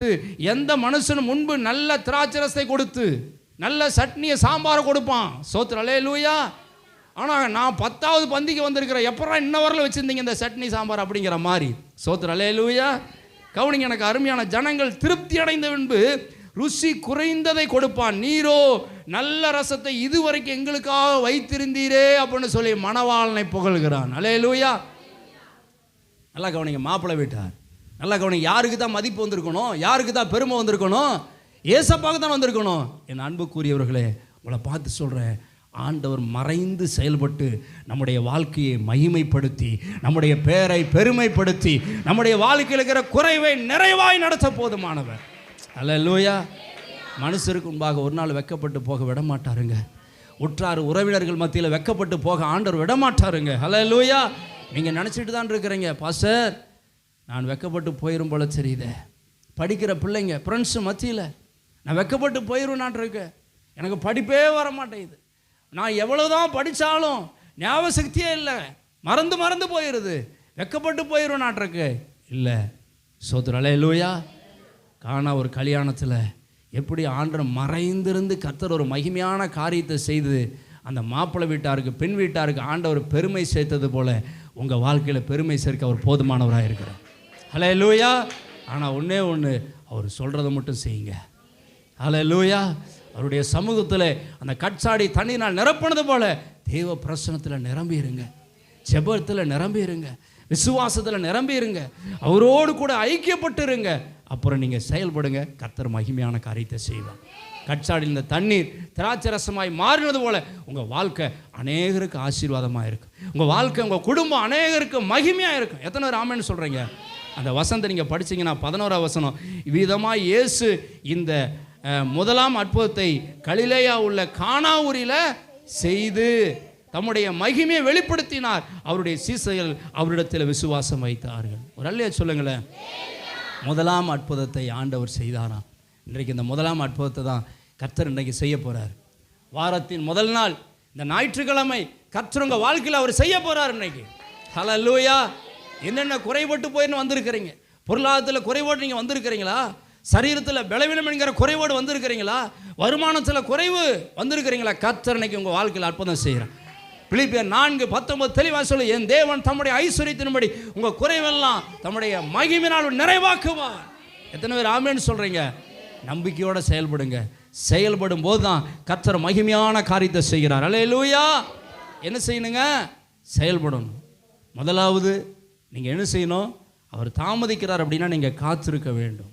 எந்த மனுஷனும் முன்பு நல்ல திராட்சரசத்தை கொடுத்து நல்ல சட்னியை சாம்பாரை கொடுப்பான். சோத்திரம் அல்லேலூயா. ஆனால் நான் 10வது பந்திக்கு வந்திருக்கிறேன், எப்பறம் இன்ன வரல வச்சுருந்தீங்க இந்த சட்னி சாம்பார் அப்படிங்கிற மாதிரி. சோத்திரம் அல்லேலூயா. கவனிங்க, எனக்கு அருமையான ஜனங்கள் திருப்தி அடைந்த பின்பு ருசி குறைந்ததை கொடுப்பான். நீரோ நல்ல ரசத்தை இதுவரைக்கும் எங்களுக்காக வைத்திருந்தீரே அப்படின்னு சொல்லி மணவாளனை புகழ்கிறான். அல்லேலூயா. நல்லா கவனிங்க, மாப்பிள்ளை வீட்டார் நல்லா கவனிங்க. யாருக்கு தான் மதிப்பு வந்திருக்கணும், யாருக்கு தான் பெருமை வந்திருக்கணும்? ஏசப்பாவுக்கு தான் வந்திருக்கணும். என் அன்புக்குரியவர்களே, உங்களை பார்த்து சொல்கிறேன், ஆண்டவர் மறைந்து செயல்பட்டு நம்முடைய வாழ்க்கையை மகிமைப்படுத்தி நம்முடைய பேரை பெருமைப்படுத்தி நம்முடைய வாழ்க்கையில் இருக்கிற குறைவை நிறைவாய் நடத்த போதுமானவர். அல்லேலூயா. மனுஷருக்கு முன்பாக ஒரு நாள் வெக்கப்பட்டு போக விட மாட்டாருங்க. உற்றார் உறவினர்கள் மத்தியில் வெக்கப்பட்டு போக ஆண்டவர் விட மாட்டாருங்க. அல்லேலூயா. நீங்கள் நினச்சிட்டு தான் இருக்கிறீங்க, பாஸ்டர் நான் வெக்கப்பட்டு போயிடும் போல தெரியுதே, படிக்கிற பிள்ளைங்க ஃப்ரெண்ட்ஸு மத்தியில் நான் வெக்கப்பட்டு போயிடுவேன் இருக்கேன், எனக்கு படிப்பே வர மாட்டேங்குது, நான் எவ்வளோதான் படித்தாலும் ஞாபக சக்தியே இல்லை, மறந்து போயிடுது, வெக்கப்பட்டு போயிடுவேன் இருக்கு. இல்லை, சோத்திரம் அல்லேலூயா. காணா ஒரு கல்யாணத்தில் எப்படி ஆண்டவர் மறைந்திருந்து கர்த்தர் ஒரு மகிமையான காரியத்தை செய்து அந்த மாப்பிள்ளை வீட்டாருக்கு பெண் வீட்டாருக்கு ஆண்டவர் பெருமை சேர்த்தது போல் உங்கள் வாழ்க்கையில் பெருமை சேர்க்க அவர் போதுமானவராக இருக்கிறார். அல்லேலூயா. ஆனால் ஒன்றே ஒன்று, அவர் சொல்கிறத மட்டும் செய்யுங்க. அல்லேலூயா. அவருடைய சமூகத்தில் அந்த கட்சாடி தண்ணினால் நிரப்பினது போல தேவ பிரசனத்தில் நிரம்பிடுங்க, ஜெபத்தில் நிரம்பிடுங்க, விசுவாசத்தில் நிரம்பிடுங்க, அவரோடு கூட ஐக்கியப்பட்டுருங்க. அப்புறம் நீங்கள் செயல்படுங்க, கர்த்தர் மகிமையான காரியத்தை செய்வார். கட்சாடியில் இந்த தண்ணீர் திராட்சை ரசமாய் மாறினது போல் உங்கள் வாழ்க்கை அநேகருக்கு ஆசீர்வாதமாக இருக்கும். உங்கள் வாழ்க்கை, உங்கள் குடும்பம் அநேகருக்கு மகிமையாக இருக்கும். எத்தனை பேர் ஆமென்னு சொல்கிறீங்க? அந்த வசனத்தை நீங்கள் படிச்சிங்கன்னா 11ஆம் வசனம், விதமாக இயேசு இந்த முதலாம் அற்புதத்தை கலிலேயா உள்ள கானா ஊரில் செய்து தம்முடைய மகிமையை வெளிப்படுத்தினார். அவருடைய சீசைகள் அவரிடத்தில் விசுவாசம் வைத்தார்கள். ஒரு அல்லையா சொல்லுங்களேன். முதலாம் அற்புதத்தை ஆண்டவர் செய்தாராம். இன்றைக்கு இந்த முதலாம் அற்புதத்தை தான் கர்த்தர் இன்றைக்கு செய்ய போகிறார். வாரத்தின் முதல் நாள் இந்த ஞாயிற்றுக்கிழமை கர்த்தர் உங்கள் வாழ்க்கையில் அவர் செய்ய போகிறார். இன்றைக்கு ஹல்லேலூயா. என்னென்ன குறைபட்டு போயின்னு வந்திருக்கிறீங்க? பொருளாதாரத்தில் குறைபாடு நீங்கள் வந்திருக்கிறீங்களா? சரீரத்தில் பலவீனம் என்கிற குறைபாடு வந்திருக்கிறீங்களா? வருமானத்தில் குறைவு வந்திருக்கிறீங்களா? கர்த்தர் இன்னைக்கு உங்கள் வாழ்க்கையில் அற்புதம் செய்கிறார். பிலிப்பியர் 4:19 தெளிவாக சொல்லு, என் தேவன் தம்முடைய ஐஸ்வரியத்தின்படி உங்கள் குறைவெல்லாம் தம்முடைய மகிமையினால் நிறைவாக்குவார். எத்தனை பேர் ஆமென்னு சொல்கிறீங்க? நம்பிக்கையோடு செயல்படுங்க. செயல்படும் போது தான் கர்த்தர் மகிமையான காரியத்தை செய்கிறார். அல்லேலூயா. என்ன செய்யணுங்க? செயல்படணும். முதலாவது நீங்கள் என்ன செய்யணும்? அவர் தாமதிக்கிறார் அப்படின்னா நீங்கள் காத்திருக்க வேண்டும்.